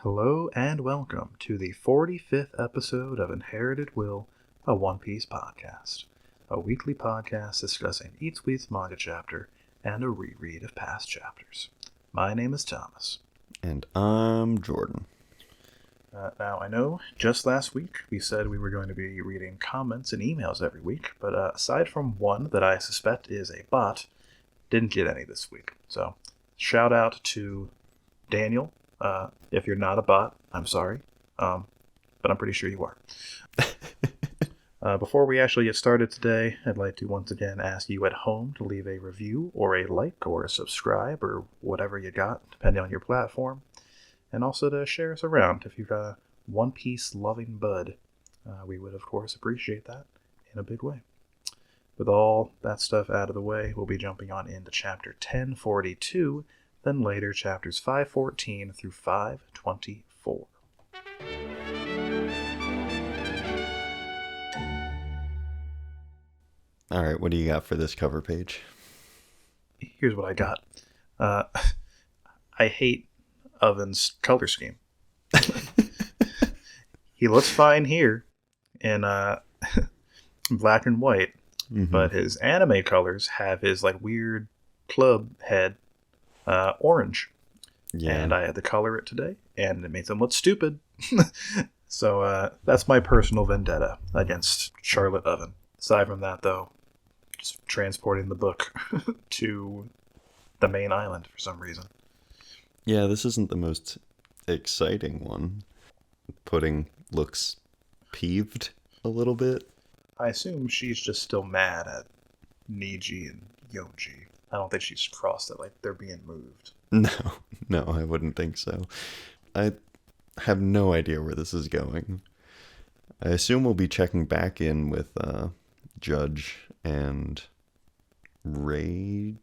Hello and welcome to the 45th episode of Inherited Will, a One Piece podcast, a weekly podcast discussing each week's manga chapter and a reread of past chapters. My name is Thomas. And I'm Jordan. Now, I know just last week we said we were going to be reading comments and emails every week, but aside from one that I suspect is a bot, didn't get any this week. So, shout out to Daniel. If you're not a bot, I'm sorry, but I'm pretty sure you are. Before we actually get started today, I'd like to once again ask you at home to leave a review or a like or a subscribe or whatever you got, depending on your platform, and also to share us around if you've got a One Piece loving bud. We would, of course, appreciate that in a big way. With all that stuff out of the way, we'll be jumping on into chapter 1042, then later chapters 514 through 524. All right, what do you got for this cover page? Here's what I got. I hate Oven's color scheme. He looks fine here in black and white, but his anime colors have his like weird club head orange. Yeah. And I had to color it today, and it made them look stupid. So that's my personal vendetta against Charlotte Oven. Aside from that, though, just transporting the book to the main island for some reason. Yeah, this isn't the most exciting one. Pudding looks peeved a little bit. I assume she's just still mad at Niji and Yonji. I don't think she's crossed it like they're being moved. No, I wouldn't think so. I have no idea where this is going. I assume we'll be checking back in with Judge and Reiji.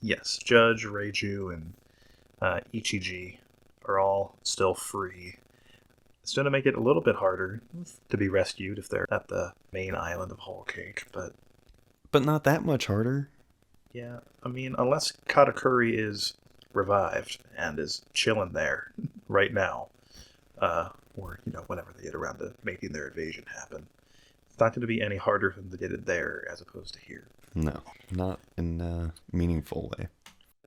Yes, Judge, Reiju, and Ichiji are all still free. It's going to make it a little bit harder to be rescued if they're at the main island of Whole Cake, but not that much harder. Yeah, I mean, unless Katakuri is revived and is chilling there right now, or, whenever they get around to making their invasion happen, it's not going to be any harder for them to get it there as opposed to here. No, not in a meaningful way.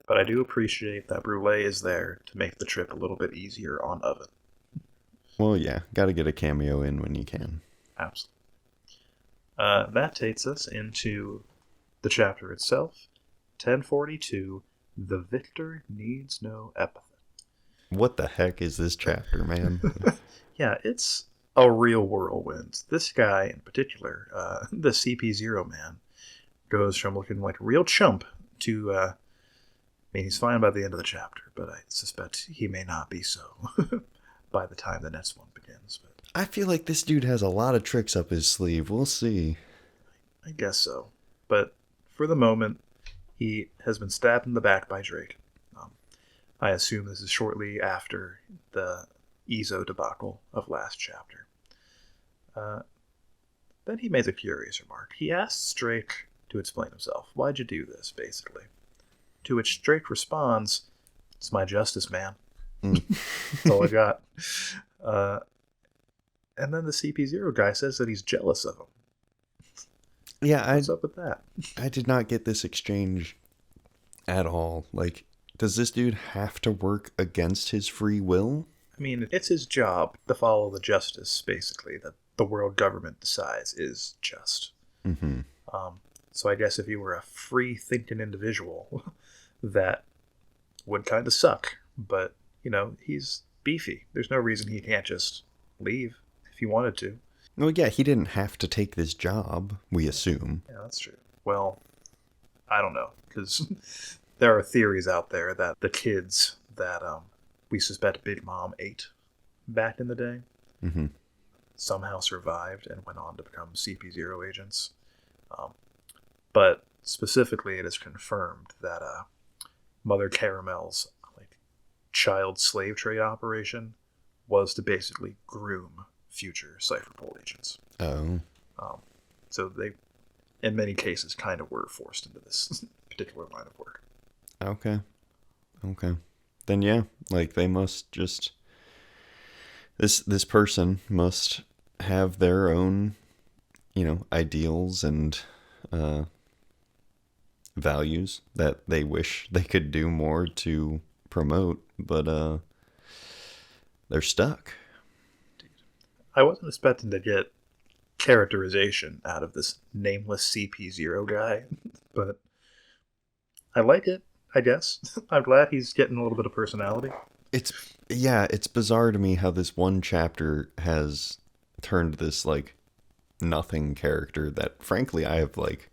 But I do appreciate that Brule is there to make the trip a little bit easier on Oven. Well, yeah, gotta get a cameo in when you can. Absolutely. That takes us into the chapter itself, 1042, The Victor Needs No Epithet. What the heck is this chapter, man? Yeah, it's a real whirlwind. This guy in particular, the CP0 man, goes from looking like a real chump to, I mean, he's fine by the end of the chapter, but I suspect he may not be so by the time the next one begins. But I feel like this dude has a lot of tricks up his sleeve. We'll see. I guess so. But for the moment, he has been stabbed in the back by Drake. I assume this is shortly after the Izo debacle of last chapter. Then he makes a curious remark. He asks Drake to explain himself. Why'd you do this, basically? To which Drake responds, "It's my justice, man." That's all I got. And then the CP0 guy says that he's jealous of him. Yeah, what's up with that? I did not get this exchange at all. Like, does this dude have to work against his free will? I mean, it's his job to follow the justice, basically, that the world government decides is just. Mm-hmm. So I guess if you were a free-thinking individual, that would kind of suck. But, he's beefy. There's no reason he can't just leave if he wanted to. Well, yeah, he didn't have to take this job, we assume. Yeah, that's true. Well, I don't know, because there are theories out there that the kids that we suspect Big Mom ate back in the day somehow survived and went on to become CP0 agents. But specifically, it is confirmed that Mother Caramel's child slave trade operation was to basically groom future Cypherpole agents. Oh. So they, in many cases, kind of were forced into this particular line of work. Okay. Okay. Then yeah, like they must just this person must have their own, ideals and values that they wish they could do more to promote, but they're stuck. I wasn't expecting to get characterization out of this nameless CP0 guy, but I like it, I guess. I'm glad he's getting a little bit of personality. It's bizarre to me how this one chapter has turned this like nothing character that frankly I have like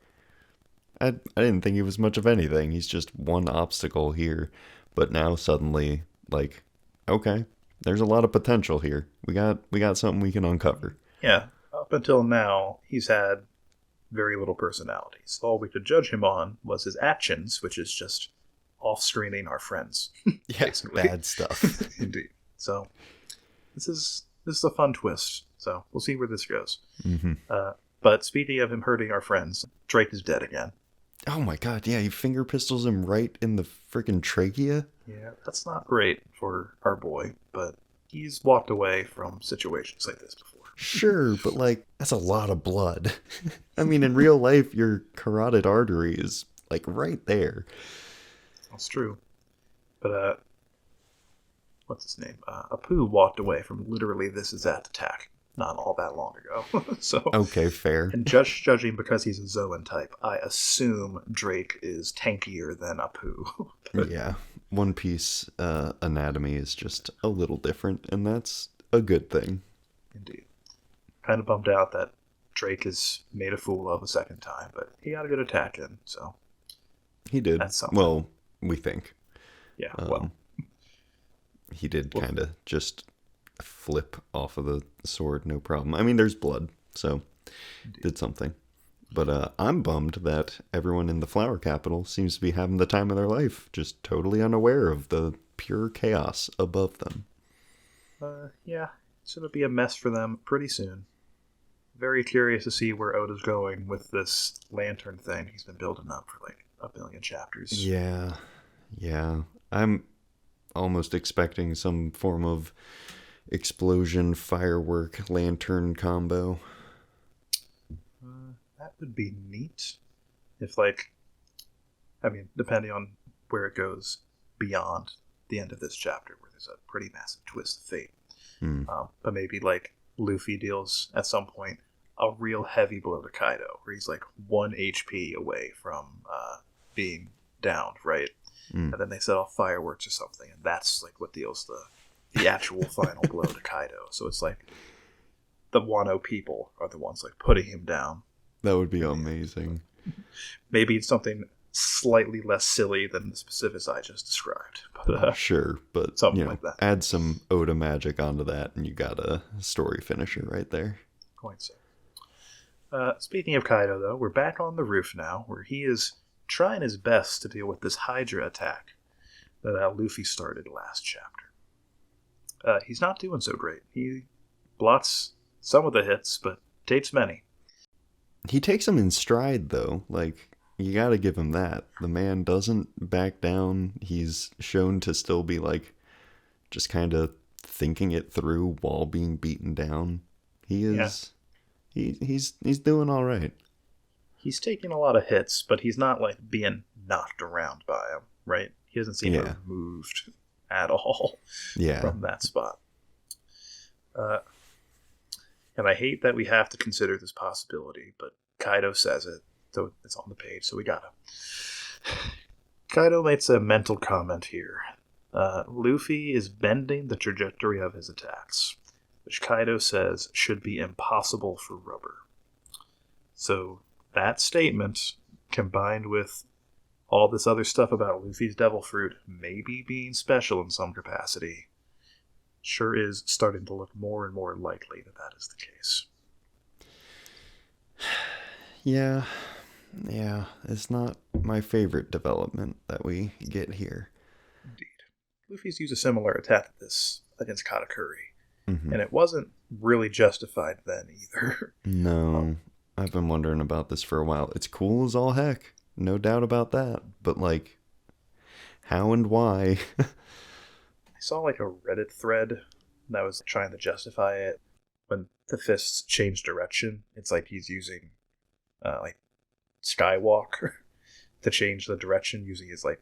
I didn't think he was much of anything. He's just one obstacle here, but now suddenly like okay, there's a lot of potential here. We got something we can uncover. Yeah, up until now, he's had very little personality. So all we could judge him on was his actions, which is just off-screening our friends. Yeah, basically. bad stuff. Indeed. So this is a fun twist. So we'll see where this goes. Mm-hmm. But speaking of him hurting our friends, Drake is dead again. Oh my god, yeah, he finger pistols him right in the freaking trachea. Yeah, that's not great for our boy, but he's walked away from situations like this before. Sure, but like, that's a lot of blood. I mean, in real life, your carotid artery is like right there. That's true. But, what's his name? Apu walked away from literally this exact attack not all that long ago. So okay, fair. And just judging because he's a Zoan type, I assume Drake is tankier than Apu. Yeah, One Piece anatomy is just a little different, and that's a good thing. Indeed. Kind of bummed out that Drake is made a fool of a second time, but he got a good attack in, so he did. That's something. Well, we think. Yeah, he did kind of just flip off of the sword, no problem. I mean, there's blood, so Indeed. Did something. But I'm bummed that everyone in the Flower Capital seems to be having the time of their life, just totally unaware of the pure chaos above them. Yeah, it's going to be a mess for them pretty soon. Very curious to see where Oda's going with this lantern thing he's been building up for like a billion chapters. Yeah. I'm almost expecting some form of explosion, firework, lantern combo. That would be neat. If, depending on where it goes beyond the end of this chapter, where there's a pretty massive twist of fate. But maybe, Luffy deals, at some point, a real heavy blow to Kaido, where he's, 1 HP away from being downed, right? And then they set off fireworks or something, and that's, what deals the actual final blow to Kaido. So it's the Wano people are the ones putting him down. That would be amazing. Maybe it's something slightly less silly than the specifics I just described. But, sure, but something like that. Add some Oda magic onto that, and you got a story finisher right there. Quite so. Speaking of Kaido, though, we're back on the roof now, where he is trying his best to deal with this Hydra attack that Luffy started last chapter. He's not doing so great. He blots some of the hits, but takes many. He takes them in stride, though. You gotta give him that. The man doesn't back down. He's shown to still be, just kind of thinking it through while being beaten down. He is... Yeah. He's doing all right. He's taking a lot of hits, but he's not, being knocked around by them, right? He doesn't seem to have moved at all from that spot. And I hate that we have to consider this possibility, but Kaido says it, so it's on the page, so we gotta. Kaido makes a mental comment here. Luffy is bending the trajectory of his attacks, which Kaido says should be impossible for rubber. So that statement, combined with all this other stuff about Luffy's devil fruit maybe being special in some capacity, sure is starting to look more and more likely that is the case. Yeah, it's not my favorite development that we get here. Indeed. Luffy's used a similar attack to this against Katakuri, and it wasn't really justified then either. No, I've been wondering about this for a while. It's cool as all heck, no doubt about that, but How and why? I saw like a Reddit thread that was trying to justify it. When the fists change direction, it's like he's using like Skywalk to change the direction using his like.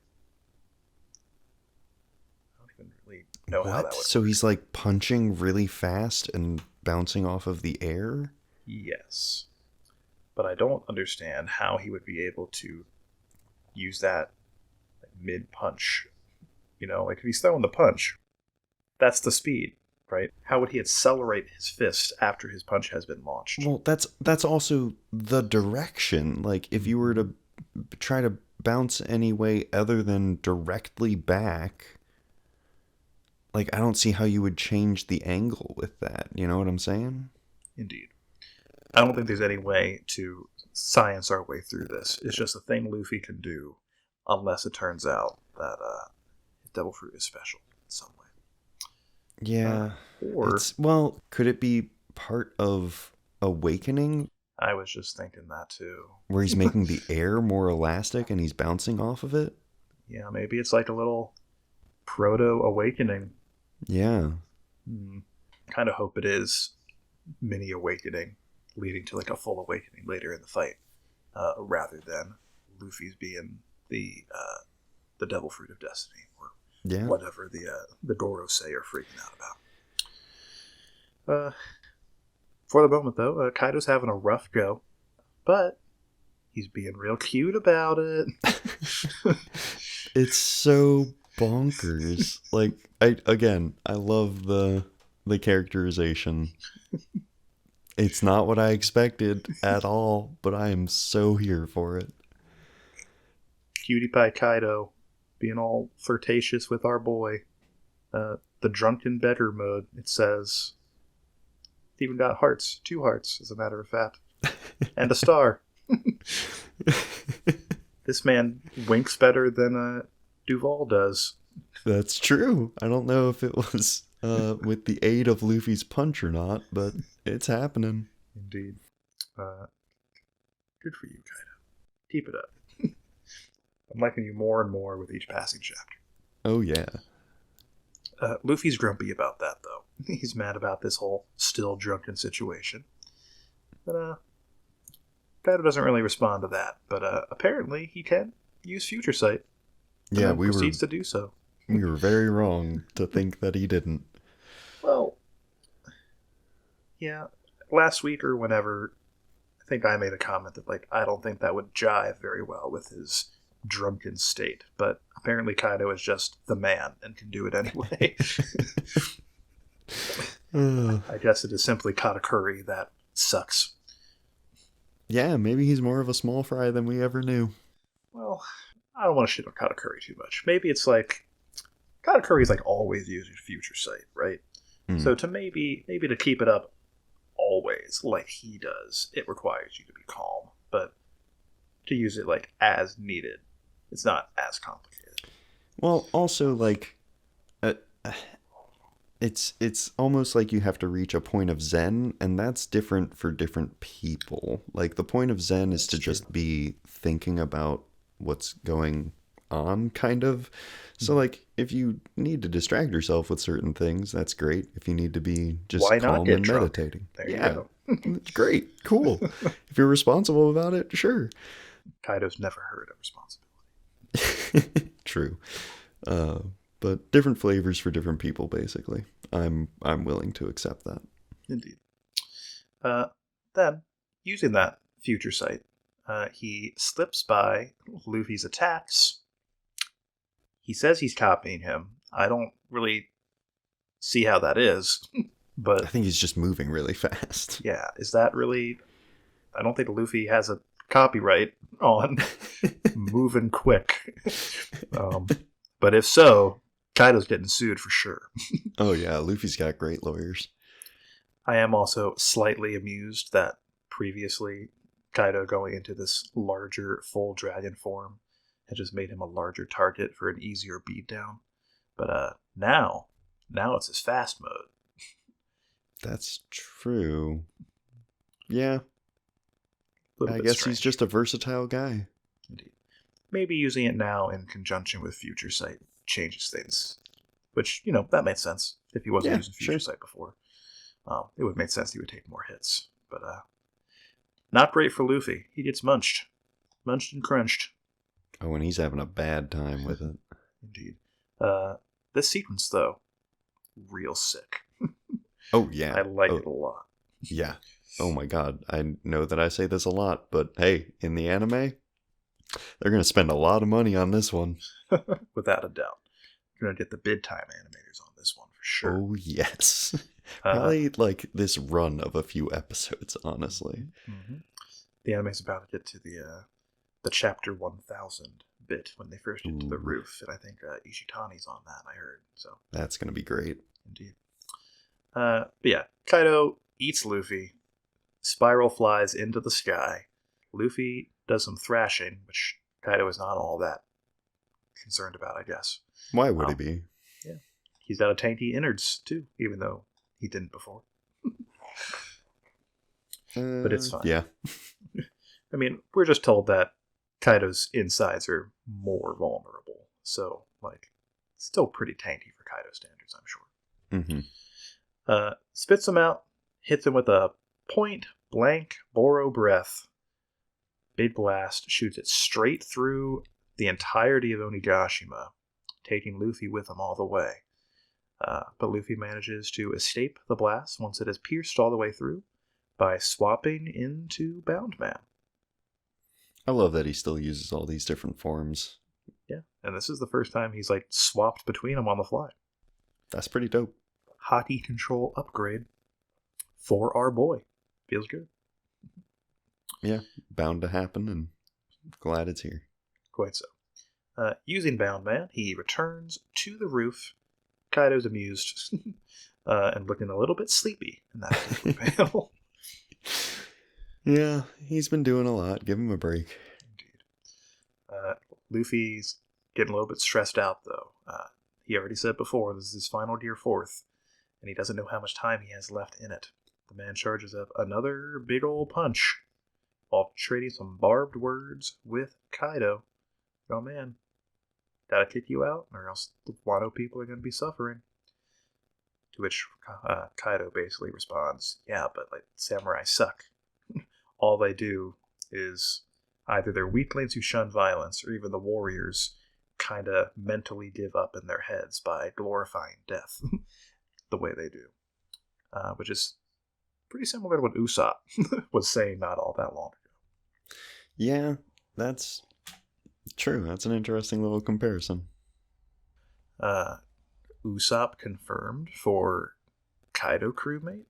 I don't even really know how that What? would So work. he's like punching really fast and bouncing off of the air? Yes, but I don't understand how he would be able to use that like, mid punch. You know, like if he's throwing the punch, that's the speed, right? How would he accelerate his fist after his punch has been launched? Well, that's also the direction. Like if you were to try to bounce any way other than directly back, like I don't see how you would change the angle with that. You know what I'm saying? Indeed. I don't think there's any way to science our way through this. It's just a thing Luffy can do, unless it turns out that Devil Fruit is special in some way. Yeah. Or Well, could it be part of Awakening I was just thinking that too. where he's making the air more elastic and he's bouncing off of it? Yeah, maybe it's like a little proto awakening. Yeah. Kind of hope it is mini awakening, leading to like a full awakening later in the fight, rather than Luffy's being the Devil Fruit of Destiny or Yeah. whatever the Gorosei are freaking out about. For the moment, though, Kaido's having a rough go, but he's being real cute about it. It's so bonkers. Like I love the characterization. It's not what I expected at all, but I am so here for it. Cutie Pie Kaido being all flirtatious with our boy. The drunken beggar mode, it says. It even got hearts. 2 hearts, as a matter of fact. And a star. This man winks better than Duval does. That's true. I don't know if it was with the aid of Luffy's punch or not, but it's happening. Indeed. Good for you, Kaido. Keep it up. I'm liking you more and more with each passing chapter. Oh, yeah. Luffy's grumpy about that, though. He's mad about this whole still drunken situation. But Kaido doesn't really respond to that. But apparently he can use Future Sight. Yeah, and proceeds to do so. We were very wrong to think that he didn't. Well, yeah. Last week or whenever, I think I made a comment that like I don't think that would jive very well with his drunken state. But apparently Kaido is just the man and can do it anyway. I guess it is simply Katakuri that sucks. Yeah, maybe he's more of a small fry than we ever knew. Well, I don't want to shit on Katakuri too much. Maybe it's like Katakuri's like always using Future Sight, right? So to maybe to keep it up always like he does, it requires you to be calm. But to use it like as needed, it's not as complicated. Well, also like it's almost like you have to reach a point of zen, and that's different for different people. Like the point of zen is to just be thinking about what's going on, kind of. So like if you need to distract yourself with certain things, that's great. If you need to be just Why not calm get and drunk? meditating, There you go. it's great, cool. If you're responsible about it, sure. Kaido's never heard of responsibility. True. But different flavors for different people, basically. I'm willing to accept that. Indeed. Then, using that Future Sight, he slips by Luffy's attacks. He says he's copying him. I don't really see how that is, but I think he's just moving really fast. yeah, is that really... I don't think Luffy has a copyright on moving quick. But if so, Kaido's getting sued for sure. Oh yeah, Luffy's got great lawyers. I am also slightly amused that previously Kaido going into this larger full dragon form had just made him a larger target for an easier beatdown. But now it's his fast mode. That's true. Yeah. I Bit guess strange. he's just a versatile guy. Indeed. maybe using it now in conjunction with Future Sight changes things. Which, that made sense. If he wasn't using Future Sight before, it would make sense he would take more hits. But not great for Luffy. He gets munched and crunched. Oh, and he's having a bad time with it. Indeed. This sequence, though, real sick. Oh, yeah. I like it a lot. Yeah. Oh, my God. I know that I say this a lot, but hey, in the anime, they're going to spend a lot of money on this one. Without a doubt. You're going to get the bid time animators on this one for sure. Oh, yes. Probably like this run of a few episodes, honestly. Mm-hmm. The anime's about to get to the chapter 1000 bit when they first get to the roof, and I think Ishitani's on that, I heard. So that's going to be great. Indeed. But yeah, Kaido eats Luffy. Spiral flies into the sky. Luffy does some thrashing, which Kaido is not all that concerned about, I guess. Why would he be? Yeah. He's got a tanky innards, too, even though he didn't before. But it's fine. Yeah. I mean, we're just told that Kaido's insides are more vulnerable. So, still pretty tanky for Kaido standards, I'm sure. Mm-hmm. Spits him out, hits him with a point-blank Boro breath. Big blast shoots it straight through the entirety of Onigashima, taking Luffy with him all the way. But Luffy manages to escape the blast once it has pierced all the way through by swapping into Bound Man. I love that he still uses all these different forms. Yeah, and this is the first time he's swapped between them on the fly. That's pretty dope. Hockey control upgrade for our boy. Feels good. Yeah, bound to happen, and glad it's here. Quite so. Using Bound Man, he returns to the roof. Kaido's amused and looking a little bit sleepy in that particular panel. Yeah, he's been doing a lot. Give him a break. Indeed. Luffy's getting a little bit stressed out, though. He already said before, this is his final Gear 4th, and he doesn't know how much time he has left in it. The man charges up another big ol' punch while trading some barbed words with Kaido. Oh man, gotta kick you out, or else the Wano people are gonna be suffering. To which Kaido basically responds, yeah, but samurai suck. All they do is either they're weaklings who shun violence, or even the warriors kind of mentally give up in their heads by glorifying death the way they do. Which is pretty similar to what Usopp was saying not all that long ago. Yeah, that's true. That's an interesting little comparison. Usopp confirmed for Kaido crewmate?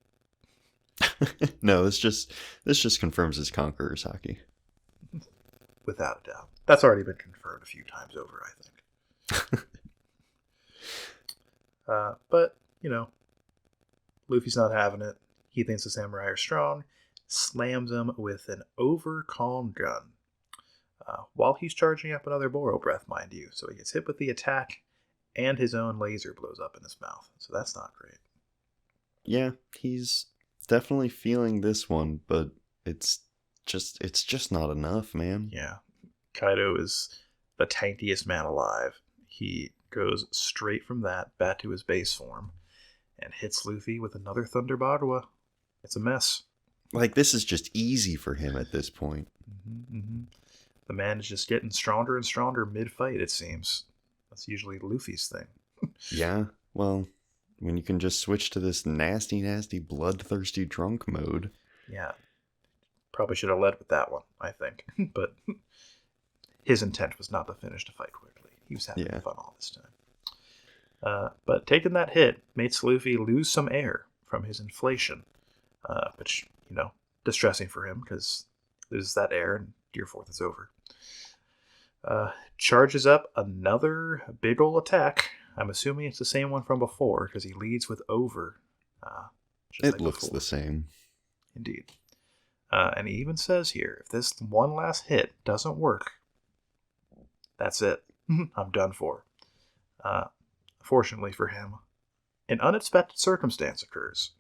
No, this just confirms his Conqueror's haki. Without a doubt. That's already been confirmed a few times over, I think. But, Luffy's not having it. He thinks the samurai are strong, slams him with an over-calm gun. While he's charging up another Boro breath, mind you. So he gets hit with the attack, and his own laser blows up in his mouth. So that's not great. Yeah, he's definitely feeling this one, but it's just not enough, man. Yeah. Kaido is the tankiest man alive. He goes straight from that back to his base form and hits Luffy with another Thunder Bagua. It's a mess. This is just easy for him at this point. Mm-hmm. The man is just getting stronger and stronger mid-fight, it seems. That's usually Luffy's thing. Yeah, well, when you can just switch to this nasty, nasty, bloodthirsty drunk mode. Yeah. Probably should have led with that one, I think. But his intent was not to finish the fight quickly. He was having fun all this time. But taking that hit makes Luffy lose some air from his inflation, which, distressing for him because loses that air and Gear 4th is over. Charges up another big ol' attack. I'm assuming it's the same one from before because he leads with over. It looks the same. Indeed. And he even says here, if this one last hit doesn't work, that's it. I'm done for. Fortunately for him, an unexpected circumstance occurs.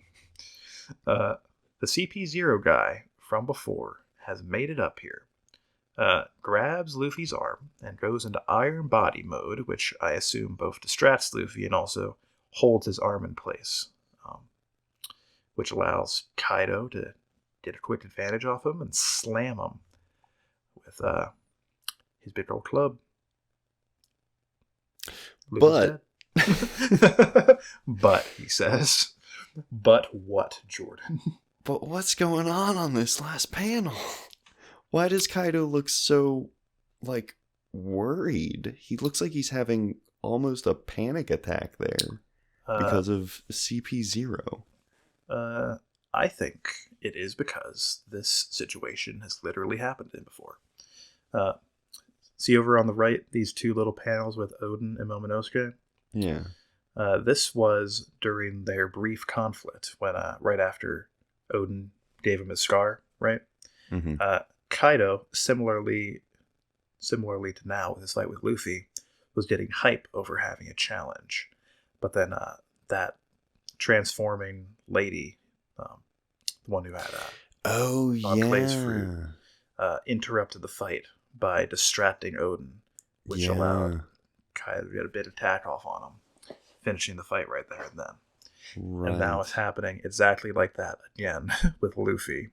The CP0 guy from before has made it up here. grabs Luffy's arm and goes into Iron Body mode, which I assume both distracts Luffy and also holds his arm in place, which allows Kaido to get a quick advantage off him and slam him with his big old club. But, but, he says, but what, Jordan? But what's going on this last panel? Why does Kaido look so, worried? He looks like he's having almost a panic attack there because of CP0. I think it is because this situation has literally happened to him before. See over on the right, these two little panels with Odin and Momonosuke? Yeah. This was during their brief conflict when, right after Odin gave him his scar, right? Mm-hmm. Kaido, similarly to now with his fight with Luffy, was getting hype over having a challenge. But then that transforming lady, the one who had Blaze Fruit, interrupted the fight by distracting Odin, which allowed Kaido to get a bit of attack off on him, finishing the fight right there and then. Right. And now it's happening exactly like that again with Luffy.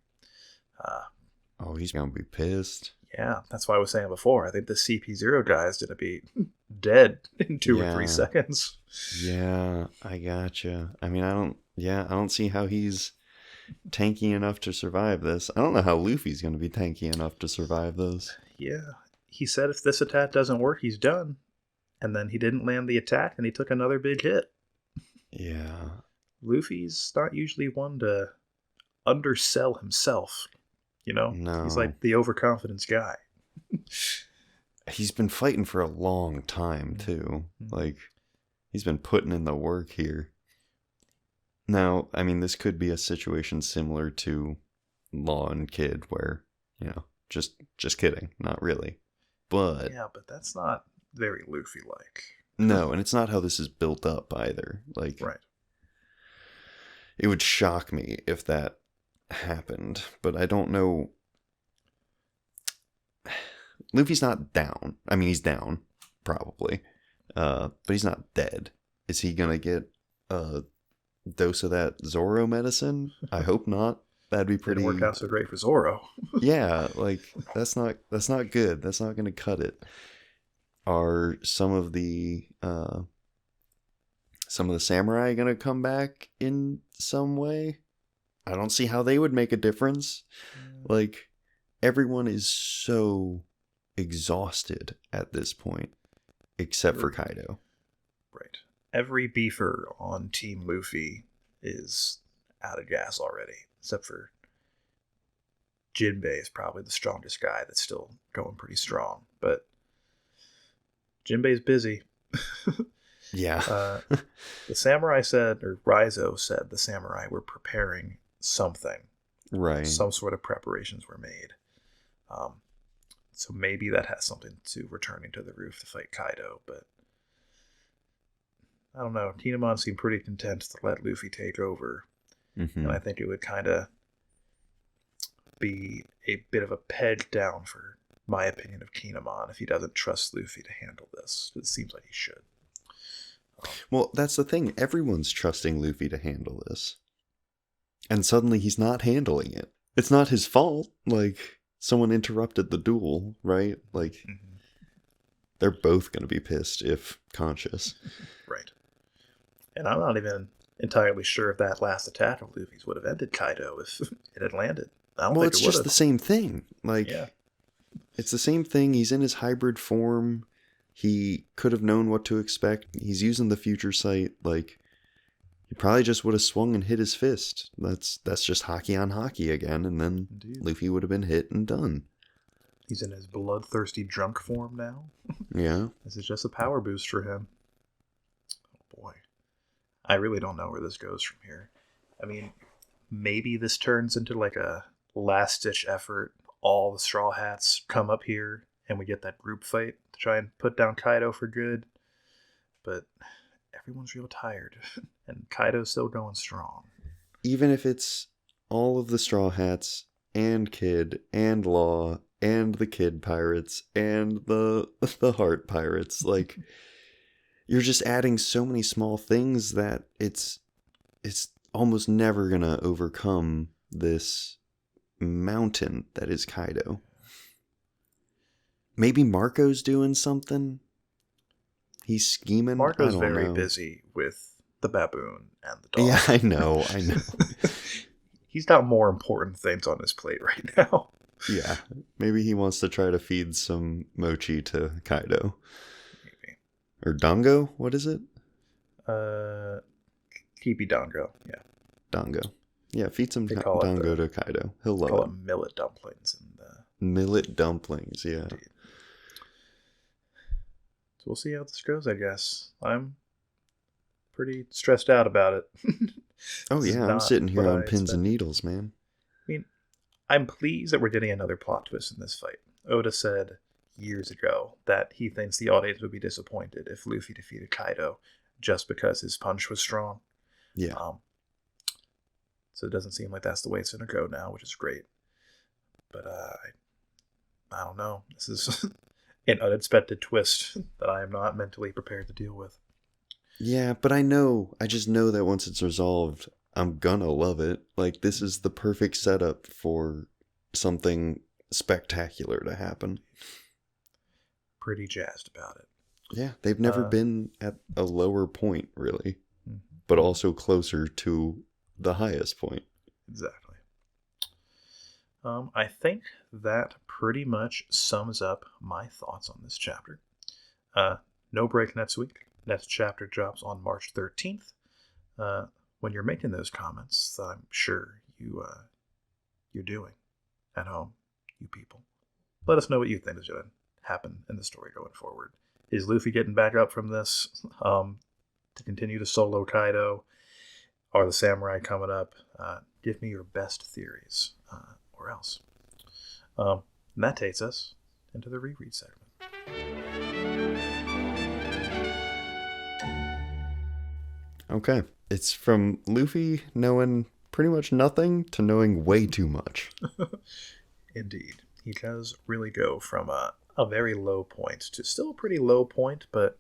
He's gonna be pissed. Yeah, that's why I was saying before. I think the CP0 guy is gonna be dead in 2 or 3 seconds. Yeah, I gotcha. I mean, I don't see how he's tanky enough to survive this. I don't know how Luffy's gonna be tanky enough to survive this. Yeah, he said if this attack doesn't work, he's done. And then he didn't land the attack, and he took another big hit. Yeah. Luffy's not usually one to undersell himself. No. He's like the overconfidence guy. He's been fighting for a long time, too. Mm-hmm. He's been putting in the work here. Now, I mean, this could be a situation similar to Law and Kid, where, just kidding, not really. But... Yeah, but that's not very Luffy-like. No, and it's not how this is built up, either. Right. It would shock me if that happened, but I don't know. Luffy's not down. I mean, he's down, probably. But he's not dead. Is he gonna get a dose of that Zoro medicine? I hope not. That'd be pretty... Didn't work out so great for Zoro. Yeah, that's not good. That's not gonna cut it. Are some of the samurai gonna come back in some way? I don't see how they would make a difference. Everyone is so exhausted at this point, except for Kaido. Right. Every beefer on Team Luffy is out of gas already, except for Jinbei is probably the strongest guy that's still going pretty strong. But Jinbei's busy. Yeah. The samurai said, or Raizo said, the samurai were preparing something. Right. Some sort of preparations were made. So maybe that has something to returning to the roof to fight Kaido, but I don't know. Kinemon seemed pretty content to let Luffy take over. Mm-hmm. And I think it would kind of be a bit of a peg down for my opinion of Kinemon if he doesn't trust Luffy to handle this. It seems like he should. Well, that's the thing. Everyone's trusting Luffy to handle this. And suddenly he's not handling it. It's not his fault. Someone interrupted the duel, right? Mm-hmm. They're both going to be pissed if conscious. Right. And I'm not even entirely sure if that last attack of Luffy's would have ended Kaido if it had landed. I don't think it's just the same thing. Yeah. It's the same thing. He's in his hybrid form. He could have known what to expect. He's using the future sight. He probably just would have swung and hit his fist. That's just hockey on hockey again, and then Indeed. Luffy would have been hit and done. He's in his bloodthirsty drunk form now. Yeah. This is just a power boost for him. Oh boy. I really don't know where this goes from here. I mean, maybe this turns into a last-ditch effort. All the Straw Hats come up here, and we get that group fight to try and put down Kaido for good. But everyone's real tired, and Kaido's still going strong. Even if it's all of the Straw Hats, and Kid, and Law, and the kid pirates and the heart pirates. Like, you're just adding so many small things that it's almost never gonna overcome this mountain that is Kaido. Maybe Marco's doing something. He's scheming. Marco's I don't very know. busy with the baboon and the dog. Yeah, I know. He's got more important things on his plate right now. Yeah, maybe he wants to try to feed some mochi to Kaido. Maybe. Or Dango? What is it? Kipi Dango, yeah. Dango. Yeah, feed some Dango to Kaido. He'll love call it. Millet dumplings. Millet dumplings, yeah. Indeed. So we'll see how this goes, I guess. I'm pretty stressed out about it. Oh yeah, I'm sitting here on pins and needles, man. I mean, I'm pleased that we're getting another plot twist in this fight. Oda said years ago that he thinks the audience would be disappointed if Luffy defeated Kaido just because his punch was strong. Yeah. So it doesn't seem like that's the way it's going to go now, which is great. But I don't know. This is an unexpected twist that I am not mentally prepared to deal with. Yeah, but I just know that once it's resolved, I'm gonna love it. Like, this is the perfect setup for something spectacular to happen. Pretty jazzed about it. Yeah, they've never been at a lower point, really, but also closer to the highest point. Exactly. I think that pretty much sums up my thoughts on this chapter. No break next week. Next chapter drops on March 13th. When you're making those comments, I'm sure you're doing at home, you people. Let us know what you think is going to happen in the story going forward. Is Luffy getting back up from this to continue to solo Kaido? Are the samurai coming up? Give me your best theories, or else. And that takes us into the reread segment. Okay. It's from Luffy knowing pretty much nothing to knowing way too much. Indeed. He does really go from a very low point to still a pretty low point, but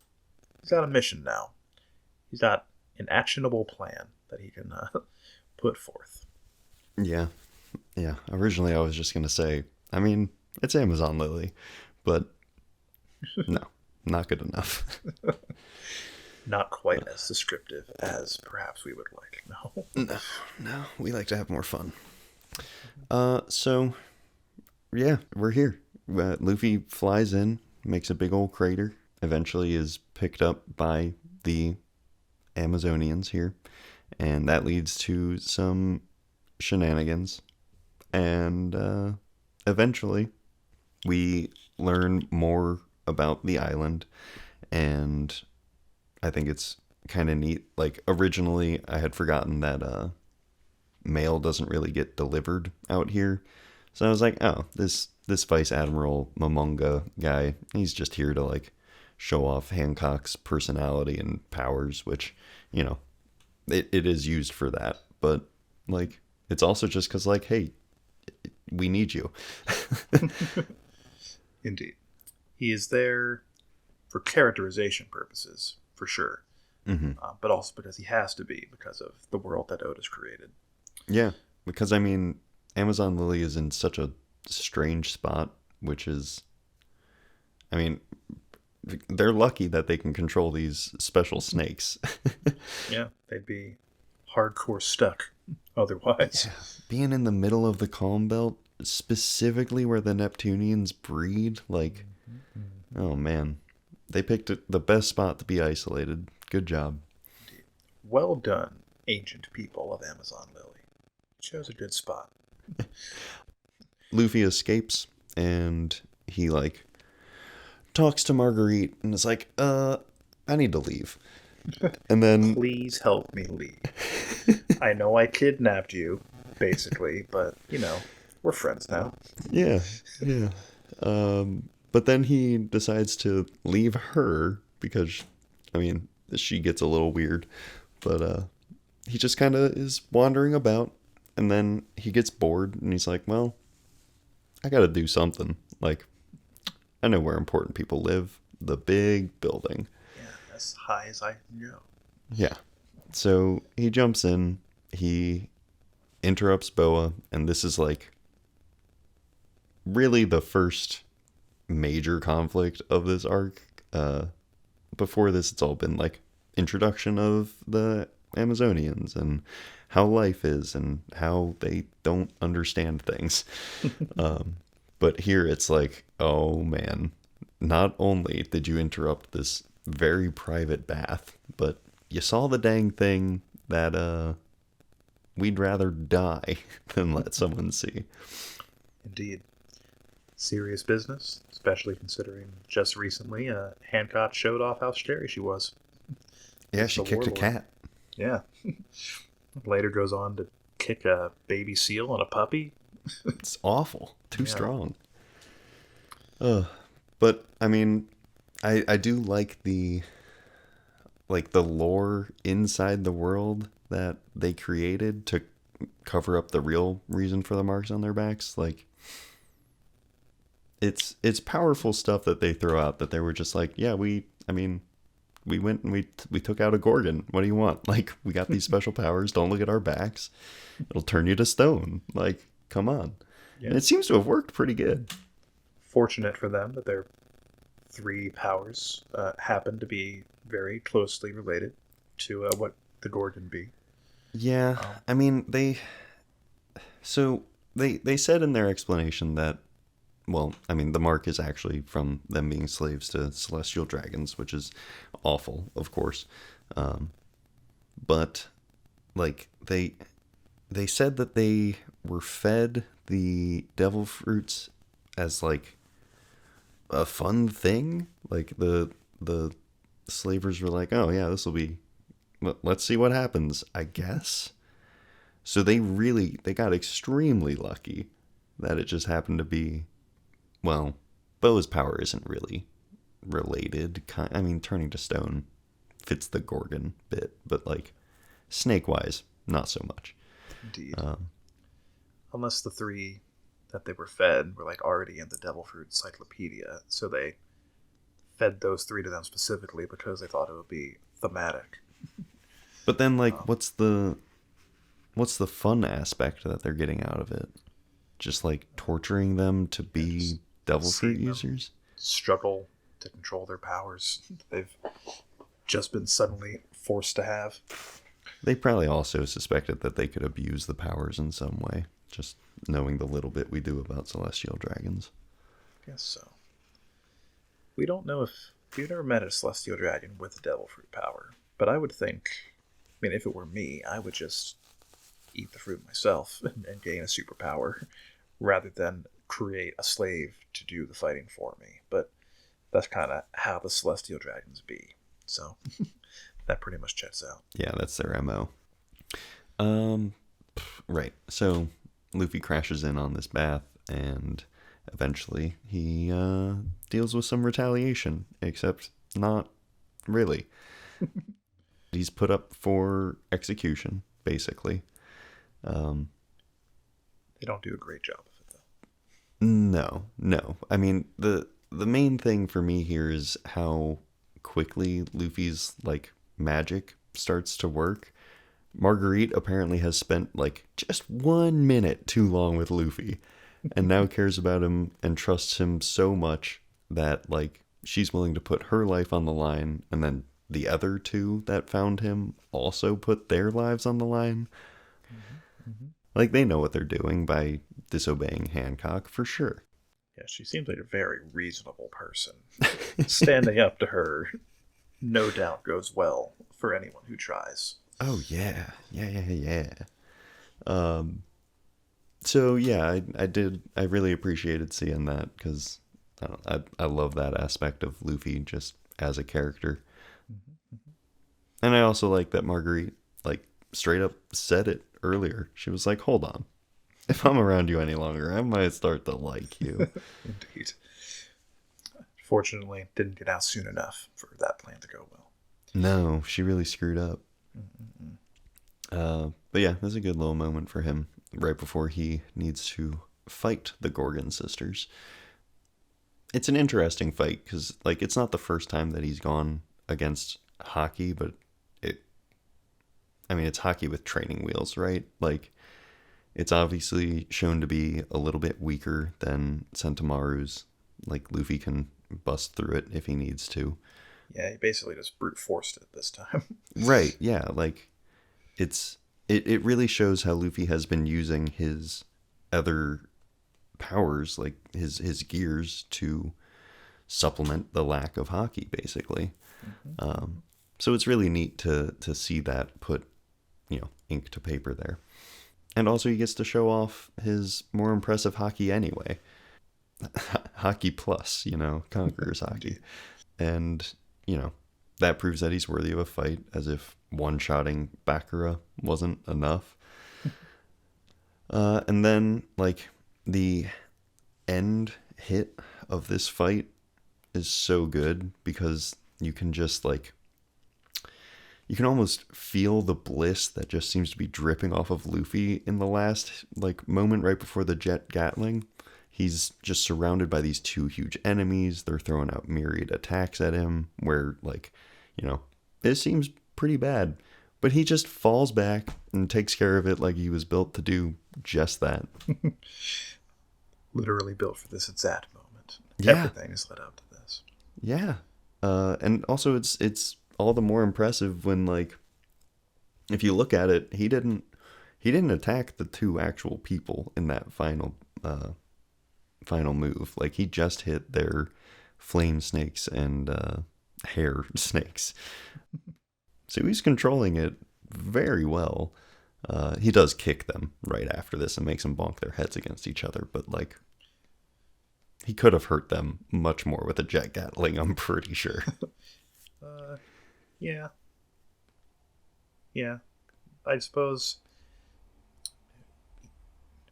he's got a mission now. He's got an actionable plan that he can put forth. Yeah. Yeah. Originally, I was just going to say, I mean, it's Amazon Lily, but no, not good enough. Not quite as descriptive as perhaps we would like. No, we like to have more fun. So, yeah, we're here. Luffy flies in, makes a big old crater, eventually is picked up by the Amazonians here, and that leads to some shenanigans. And eventually, we learn more about the island, and I think it's kind of neat. Like, originally, I had forgotten that mail doesn't really get delivered out here. So I was like, oh, this Vice Admiral Momonga guy, he's just here to, like, show off Hancock's personality and powers, which, you know, it is used for that. But, like, it's also just because, like, hey, we need you. Indeed. He is there for characterization purposes, for sure. Mm-hmm. But also because he has to be, because of the world that Oda's created. Yeah, because, I mean, Amazon Lily is in such a strange spot, which is, I mean, they're lucky that they can control these special snakes. Yeah, they'd be hardcore stuck otherwise. Yeah. Being in the middle of the Calm Belt, specifically where the Neptunians breed, like, oh man, they picked the best spot to be isolated. Good job. Indeed. Well done, ancient people of Amazon Lily. Chose a good spot. Luffy escapes, and he, like, talks to Marguerite, and is like, I need to leave. And then... Please help me leave. I know I kidnapped you, basically, but, you know, we're friends now. Yeah, yeah. But then he decides to leave her, because, I mean, she gets a little weird. But he just kind of is wandering about, and then he gets bored, and he's like, well, I gotta do something. Like, I know where important people live. The big building. Yeah, as high as I can go. Yeah. So he jumps in. He interrupts Boa. And this is like really the first major conflict of this arc. Before this, it's all been like introduction of the Amazonians and how life is and how they don't understand things. But here it's like, oh man, not only did you interrupt this very private bath, but you saw the dang thing that we'd rather die than let someone see. Indeed. Serious business, especially considering just recently Hancock showed off how scary she was. Yeah, she kicked a cat. Yeah. Later goes on to kick a baby seal and a puppy. It's awful. Too strong. But I mean, I do like the lore inside the world that they created to cover up the real reason for the marks on their backs. Like, it's powerful stuff that they throw out that they were just like, yeah, we went and we took out a Gorgon. What do you want? Like, we got these special powers. Don't look at our backs. It'll turn you to stone. Like, come on. Yeah. And it seems to have worked pretty good. Fortunate for them that their 3 powers happen to be very closely related to what the Gorgon be. Yeah, I mean, they said in their explanation that, well, I mean, the mark is actually from them being slaves to celestial dragons, which is awful, of course. But like they said that they were fed the devil fruits as like a fun thing. Like the slavers were like, oh yeah, this will be, let's see what happens, I guess. So they got extremely lucky that it just happened to be, well, Bo's power isn't really related. I mean, turning to stone fits the Gorgon bit, but like snake-wise, not so much. Indeed. Unless the 3 that they were fed were like already in the Devil Fruit Encyclopedia, so they fed those 3 to them specifically because they thought it would be thematic. But then, like, what's the fun aspect that they're getting out of it? Just like torturing them to be devil fruit users? Struggle to control their powers. They've just been suddenly forced to have. They probably also suspected that they could abuse the powers in some way, just knowing the little bit we do about celestial dragons. Guess so. We don't know if we've never met a celestial dragon with a devil fruit power, but I would think, I mean, if it were me, I would just eat the fruit myself and gain a superpower rather than create a slave to do the fighting for me. But that's kind of how the celestial dragons be. So that pretty much checks out. Yeah, that's their MO. Right. So Luffy crashes in on this bath, and eventually he deals with some retaliation, except not really. He's put up for execution, basically. They don't do a great job of it, though. No. I mean, the main thing for me here is how quickly Luffy's like magic starts to work. Marguerite apparently has spent like just 1 minute too long with Luffy, and now cares about him and trusts him so much that like she's willing to put her life on the line, and then the other 2 that found him also put their lives on the line. Mm-hmm. Like, they know what they're doing by disobeying Hancock, for sure. Yeah, she seems like a very reasonable person. Standing up to her, no doubt goes well for anyone who tries. Oh, yeah. So, yeah, I really appreciated seeing that, because I love that aspect of Luffy just as a character. Mm-hmm. And I also like that Marguerite, like, straight up said it earlier. She was like, hold on. If I'm around you any longer, I might start to like you. Indeed. Fortunately, didn't get out soon enough for that plan to go well. No, she really screwed up. But yeah, there's a good little moment for him right before he needs to fight the Gorgon sisters. it's an interesting fight because, like, it's not the first time that he's gone against Hockey, but it's Hockey with training wheels, right? Like, it's obviously shown to be a little bit weaker than Sentomaru's. Like, Luffy can bust through it if he needs to. Yeah, he basically just brute forced it this time. Right, yeah, like, it really shows how Luffy has been using his other powers, like his gears, to supplement the lack of Hockey, basically. So it's really neat to see that put, ink to paper there. And also he gets to show off his more impressive Hockey anyway. Hockey plus, Conqueror's Hockey. And, that proves that he's worthy of a fight, as if one-shotting Bakura wasn't enough. And then, like, the end hit of this fight is so good because you can just, like, you can almost feel the bliss that just seems to be dripping off of Luffy in the last, like, moment right before the Jet Gatling. He's just surrounded by these two huge enemies. They're throwing out myriad attacks at him where, like, it seems pretty bad. But he just falls back and takes care of it like he was built to do just that. Literally built for this exact moment. Yeah. Everything is led up to this. Yeah. And also it's all the more impressive when, like, if you look at it, he didn't attack the two actual people in that final move. Like, he just hit their flame snakes and hair snakes. So he's controlling it very well. He does kick them right after this and makes them bonk their heads against each other, but, like, he could have hurt them much more with a Jet Gatling, I'm pretty sure. Yeah. Yeah. I suppose...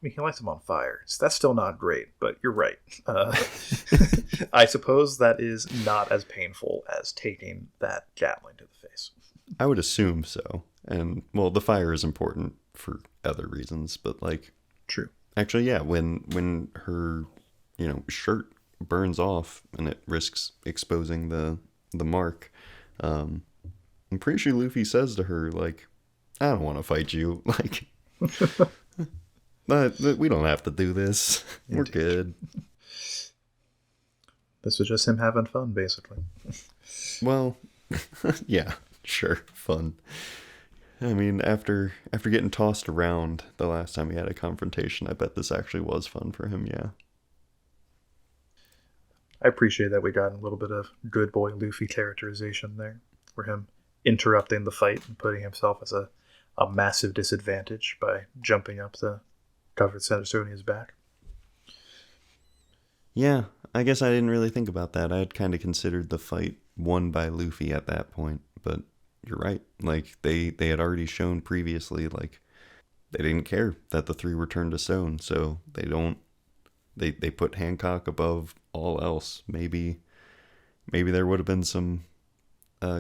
he lights them on fire. So that's still not great, but you're right. I suppose that is not as painful as taking that Gatling to the face. I would assume so. And, well, the fire is important for other reasons, but, like... True. Actually, yeah, when her, shirt burns off and it risks exposing the mark, I'm pretty sure Luffy says to her, like, I don't want to fight you. Like... But we don't have to do this. Indeed. We're good. This was just him having fun, basically. Well, yeah, sure, fun. I mean, after getting tossed around the last time he had a confrontation, I bet this actually was fun for him, yeah. I appreciate that we got a little bit of good boy Luffy characterization there, for him interrupting the fight and putting himself as a massive disadvantage by jumping up the covered Sonia's back. Yeah, I guess I didn't really think about that. I had kind of considered the fight won by Luffy at that point, but you're right. Like, they had already shown previously, like, they didn't care that the three were turned to stone, so they put Hancock above all else. Maybe there would have been some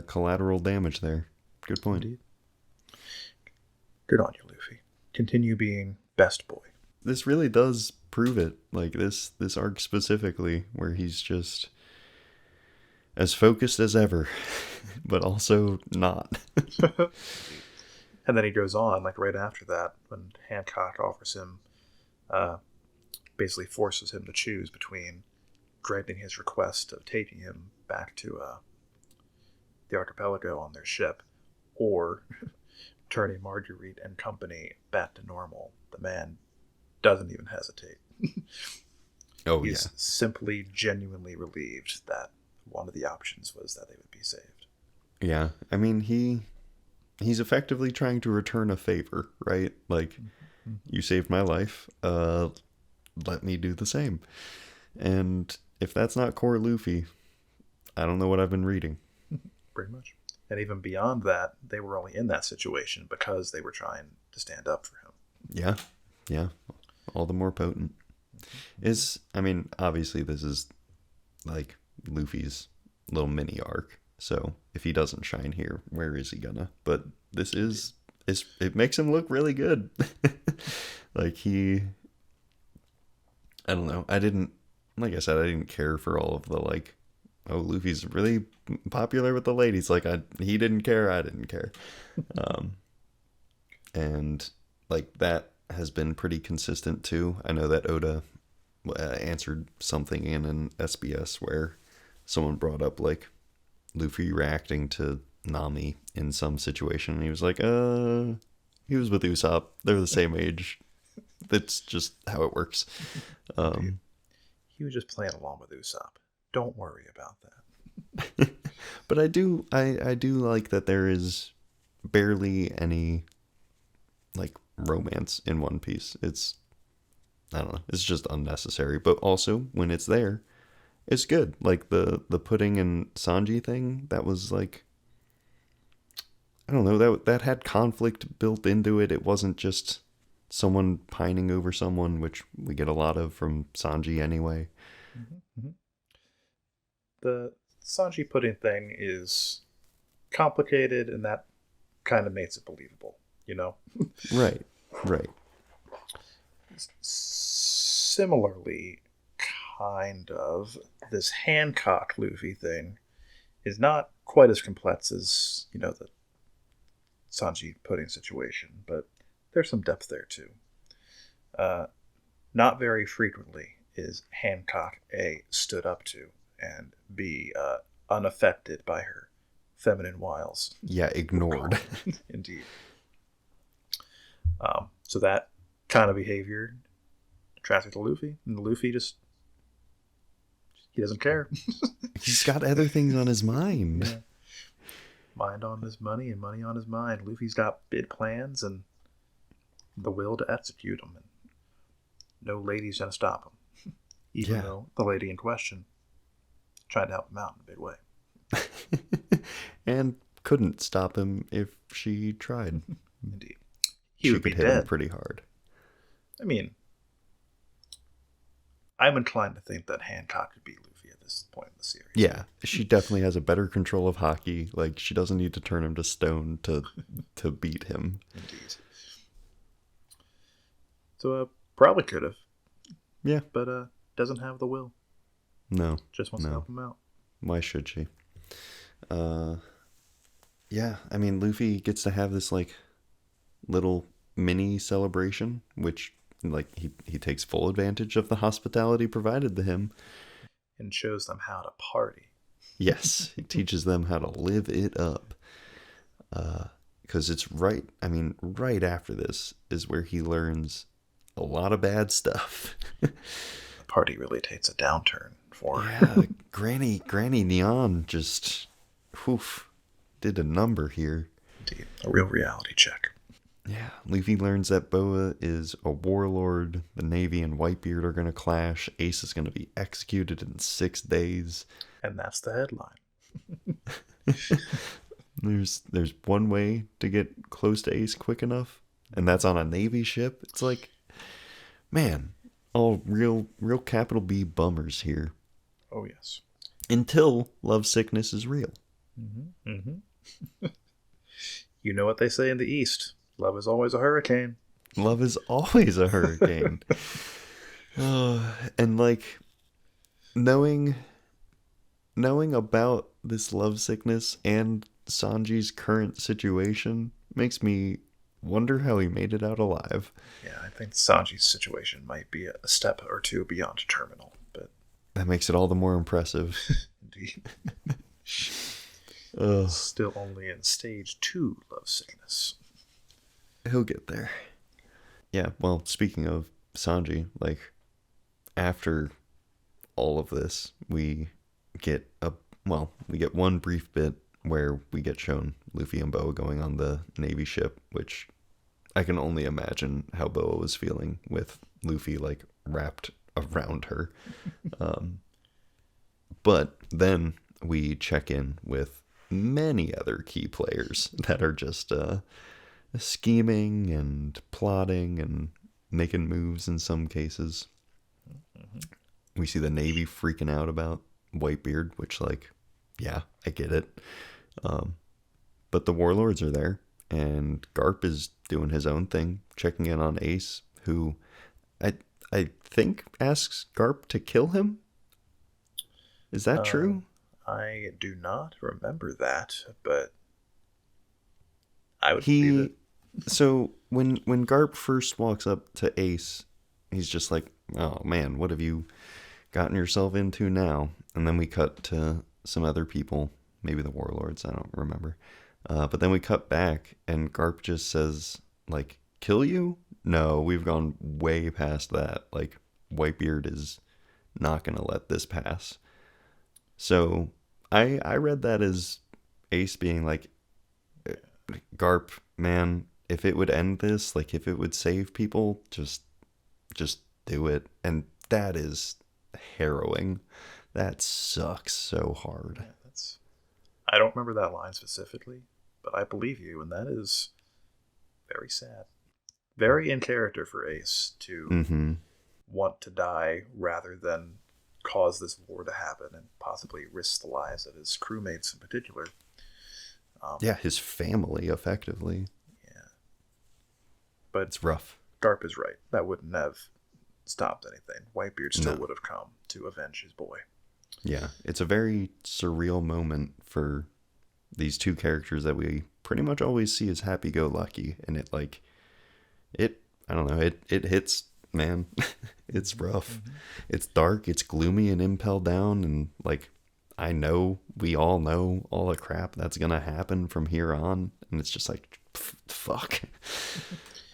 collateral damage there. Good point. Indeed. Good on you, Luffy. Continue being best boy. This really does prove it. Like, this arc specifically, where he's just as focused as ever, but also not. And then he goes on, like, right after that, when Hancock offers him, basically forces him to choose between granting his request of taking him back to the archipelago on their ship, or turning Marguerite and company back to normal. The man doesn't even hesitate. He's simply genuinely relieved that one of the options was that they would be saved. Yeah, I mean, he's effectively trying to return a favor, right? Like, you saved my life, let me do the same. And if that's not core Luffy, I don't know what I've been reading. Pretty much. And even beyond that, they were only in that situation because they were trying to stand up for him. Yeah. All the more potent. Obviously this is, like, Luffy's little mini arc. So if he doesn't shine here, where is he gonna? But this it makes him look really good. Like, I don't know. I didn't like I said, I didn't care for all of the like, oh, Luffy's really popular with the ladies. Like he didn't care, I didn't care. And like that has been pretty consistent too. I know that Oda answered something in an SBS where someone brought up like Luffy reacting to Nami in some situation, and he was like, he was with Usopp. They're the same age. That's just how it works. He was just playing along with Usopp. Don't worry about that. But I do like that there is barely any like romance in One Piece. It's, I don't know, it's just unnecessary. But also when it's there, it's good. Like the Pudding and Sanji thing, that was like, I don't know, that had conflict built into it. It wasn't just someone pining over someone, which we get a lot of from Sanji anyway. Mm-hmm. The Sanji Pudding thing is complicated, and that kind of makes it believable, you know? Right. Similarly, kind of, this Hancock Luffy thing is not quite as complex as, you know, the Sanji Pudding situation, but there's some depth there too. Not very frequently is Hancock A stood up to, and B unaffected by her feminine wiles. Yeah, ignored. Indeed. So that kind of behavior attracted to Luffy, and Luffy he doesn't care. He's got other things on his mind. Yeah. Mind on his money and money on his mind. Luffy's got big plans and the will to execute them, and no lady's gonna stop him. Even though the lady in question tried to help him out in a big way. And couldn't stop him if she tried. Indeed. She could hit him pretty hard. I mean, I'm inclined to think that Hancock could beat Luffy at this point in the series. Yeah, she definitely has a better control of hockey. Like, she doesn't need to turn him to stone to beat him. Indeed. So, probably could have. Yeah. But, doesn't have the will. No. Just wants to help him out. Why should she? Yeah, I mean, Luffy gets to have this, like, little mini celebration, which, like, he takes full advantage of the hospitality provided to him. And shows them how to party. Yes, he teaches them how to live it up. Because it's right after this is where he learns a lot of bad stuff. The party really takes a downturn for Yeah, Granny Neon just, did a number here. Indeed, a real reality check. Yeah, Luffy learns that Boa is a warlord, the Navy and Whitebeard are going to clash, Ace is going to be executed in 6 days. And that's the headline. There's one way to get close to Ace quick enough, and that's on a Navy ship. It's like, man, all real capital B bummers here. Oh, yes. Until love sickness is real. Mm-hmm. Mm-hmm. You know what they say in the East. Love is always a hurricane. Love is always a hurricane. And like knowing about this love sickness and Sanji's current situation makes me wonder how he made it out alive. Yeah, I think Sanji's situation might be a step or two beyond terminal, but that makes it all the more impressive. Indeed. Still only in stage 2 love sickness. He'll get there. Yeah, well, speaking of Sanji, like, after all of this, we get one brief bit where we get shown Luffy and Boa going on the Navy ship, which I can only imagine how Boa was feeling with Luffy, like, wrapped around her. But then we check in with many other key players that are just scheming and plotting and making moves in some cases. Mm-hmm. We see the Navy freaking out about Whitebeard, which, like, yeah, I get it. But the warlords are there, and Garp is doing his own thing, checking in on Ace, who I think asks Garp to kill him Is that true? I do not remember that, but I would believe He it. so when Garp first walks up to Ace, he's just like, "Oh man, what have you gotten yourself into now?" And then we cut to some other people, maybe the warlords, I don't remember. But then we cut back, and Garp just says, like, "Kill you? No, we've gone way past that. Like, Whitebeard is not gonna let this pass." So I read that as Ace being like, "Garp, man, if it would end this, like if it would save people, just do it." And that is harrowing. That sucks so hard. Yeah, that's. I don't remember that line specifically, but I believe you, and that is very sad. Very in character for Ace to Mm-hmm. want to die rather than cause this war to happen and possibly risk the lives of his crewmates in particular. Yeah, his family, effectively. Yeah, but It's rough. Garp is right. That wouldn't have stopped anything. Whitebeard still No. would have come to avenge his boy. Yeah, it's a very surreal moment for these two characters that we pretty much always see as happy-go-lucky, and I don't know, it hits, man. It's rough. Mm-hmm. It's dark, it's gloomy and Impel Down, and like we all know all the crap that's gonna happen from here on, and it's just like, fuck.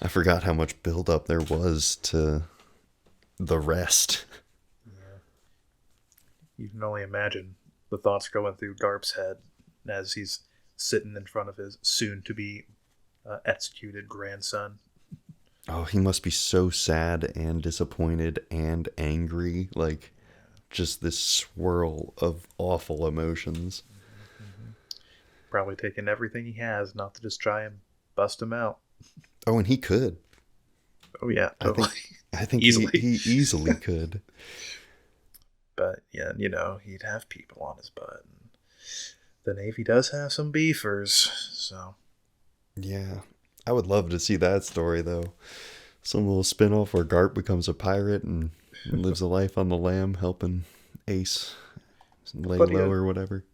I forgot how much build-up there was to the rest. Yeah. You can only imagine the thoughts going through Garp's head as he's sitting in front of his soon-to-be executed grandson. Oh, he must be so sad and disappointed and angry. Like, just this swirl of awful emotions. Mm-hmm. Probably taking everything he has not to just try and bust him out. Oh, and he could. Oh, yeah, totally. I think Easily. he easily could. But, yeah, he'd have people on his butt. And the Navy does have some beefers, so. Yeah. I would love to see that story, though. Some little spin-off where Garp becomes a pirate and lives a life on the lam, helping Ace lay low or whatever.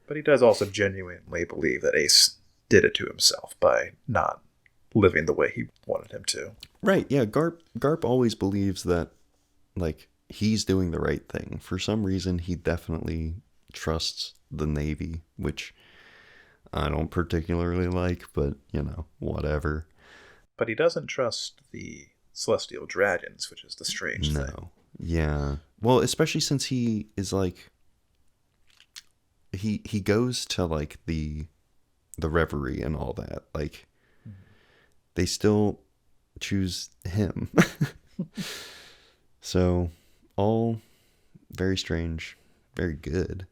But he does also genuinely believe that Ace did it to himself by not living the way he wanted him to. Right, yeah. Garp always believes that, like, he's doing the right thing. For some reason, he definitely trusts the Navy, which I don't particularly like, but, whatever. But he doesn't trust the Celestial Dragons, which is the strange thing. No. Yeah. Well, especially since he is like he goes to like the reverie and all that. Like they still choose him. So, all very strange, very good,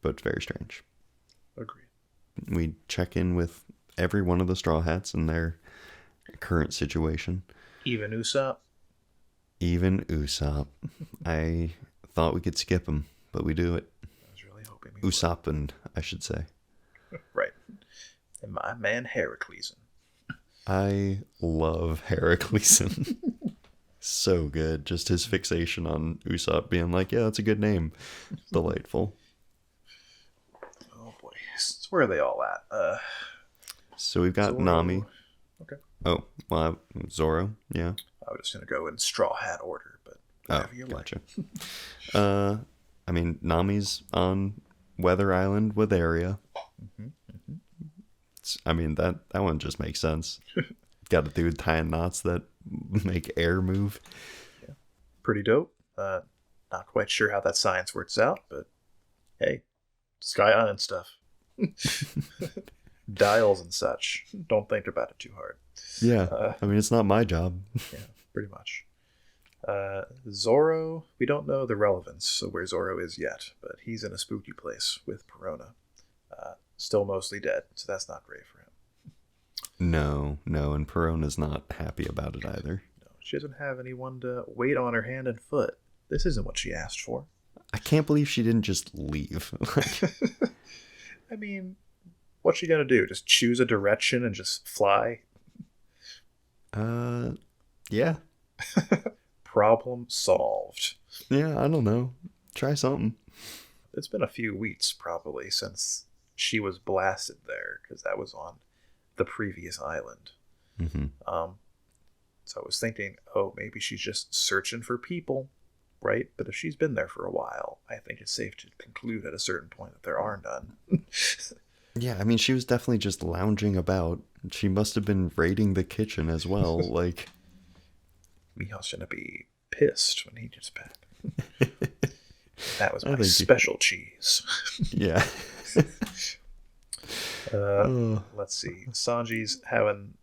but very strange. Agreed. We check in with every one of the Straw Hats and their current situation. Even Usopp. Even Usopp. I thought we could skip him, but we do it. I was really hoping we Usopp, and I should say. Right. And my man Heracleson. I love Heracleson. So good. Just his fixation on Usopp being like, yeah, that's a good name. Delightful. Oh boy. So where are they all at? So we've got Zoro. Nami. Okay. Oh, well, Zoro, yeah. I was just going to go in Straw Hat order, but whatever you gotcha. like. I mean, Nami's on Weather Island with Arya. Mm-hmm. I mean, that one just makes sense. Got a dude tying knots that make air move. Yeah. Pretty dope. Not quite sure how that science works out, but hey, Sky Island stuff. Dials and such. Don't think about it too hard. Yeah, I mean, it's not my job. Yeah, pretty much. Zoro, we don't know the relevance of where Zoro is yet, but he's in a spooky place with Perona. Still mostly dead, so that's not great for him. No, and Perona's not happy about it either. No, she doesn't have anyone to wait on her hand and foot. This isn't what she asked for. I can't believe she didn't just leave. I mean, what's she gonna do? Just choose a direction and just fly? Yeah. Problem solved. Yeah, I don't know. Try something. it's been a few weeks probably since she was blasted there, because that was on the previous island. Mm-hmm. So I was thinking, oh, maybe she's just searching for people, right? But if she's been there for a while, I think it's safe to conclude at a certain point that there are none. Yeah, I mean, she was definitely just lounging about. She must have been raiding the kitchen as well. Like, Miho's gonna be pissed when he gets back. That was I my think special cheese. Yeah. Let's see. Sanji's having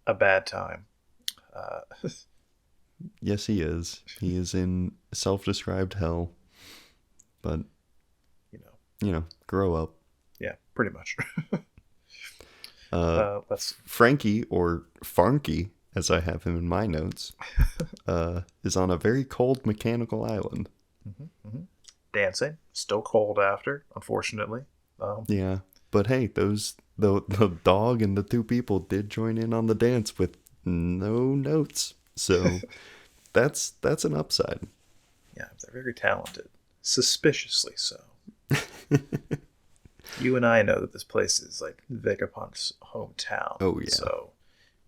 a bad time. Yes, he is. He is in self-described hell. But, grow up. Yeah, pretty much. Let's. Frankie, or Farnky, as I have him in my notes, is on a very cold mechanical island. Dancing. Still cold after, unfortunately. Yeah, but hey, the dog and the two people did join in on the dance with no notes, so that's an upside. Yeah, they're very talented. Suspiciously so. You and I know that this place is like Vegapunk's hometown. Oh, yeah. So